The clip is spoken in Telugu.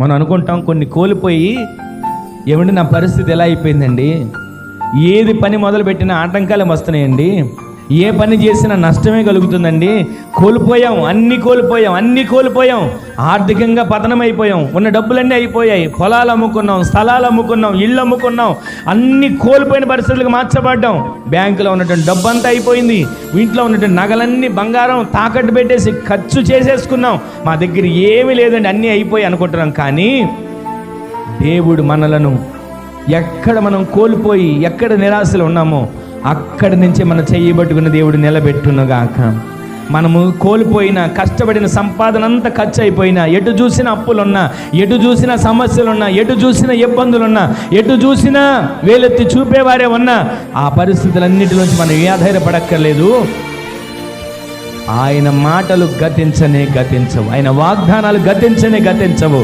మనం అనుకుంటాం కొన్ని కోల్పోయి, ఏమంటే నా పరిస్థితి ఎలా అయిపోయిందండి, ఏది పని మొదలుపెట్టినా ఆటంకాలు వస్తున్నాయండి, ఏ పని చేసినా నష్టమే కలుగుతుందండి, అన్నీ కోల్పోయాం, ఆర్థికంగా పతనమైపోయాం, ఉన్న డబ్బులన్నీ అయిపోయాయి, పొలాలు అమ్ముకున్నాం, స్థలాలు అమ్ముకున్నాం, ఇళ్ళు అమ్ముకున్నాం, అన్నీ కోల్పోయిన పరిస్థితులకు మార్చబడ్డాం. బ్యాంకులో ఉన్నటువంటి డబ్బు అంతా అయిపోయింది, ఇంట్లో ఉన్నటువంటి నగలన్నీ బంగారం తాకట్టు పెట్టేసి ఖర్చు చేసేసుకున్నాం, మా దగ్గర ఏమీ లేదండి, అన్నీ అయిపోయి అనుకుంటున్నాం. కానీ దేవుడు మనలను ఎక్కడ మనం కోల్పోయి ఎక్కడ నిరాశలు ఉన్నామో అక్కడి నుంచే మనం చేయబట్టుకున్న దేవుడు నిలబెట్టునుగాక. మనము కోల్పోయిన కష్టపడిన సంపాదన అంతా ఖర్చు అయిపోయినా, ఎటు చూసినా అప్పులున్నా, ఎటు చూసినా సమస్యలున్నా, ఎటు చూసినా ఇబ్బందులున్నా, ఎటు చూసినా వేలెత్తి చూపేవారే ఉన్నా, ఆ పరిస్థితులన్నిటిలోంచి మనం ఏ ఆధారపడక్కర్లేదు. ఆయన మాటలు గతించవు, ఆయన వాగ్దానాలు గతించవు.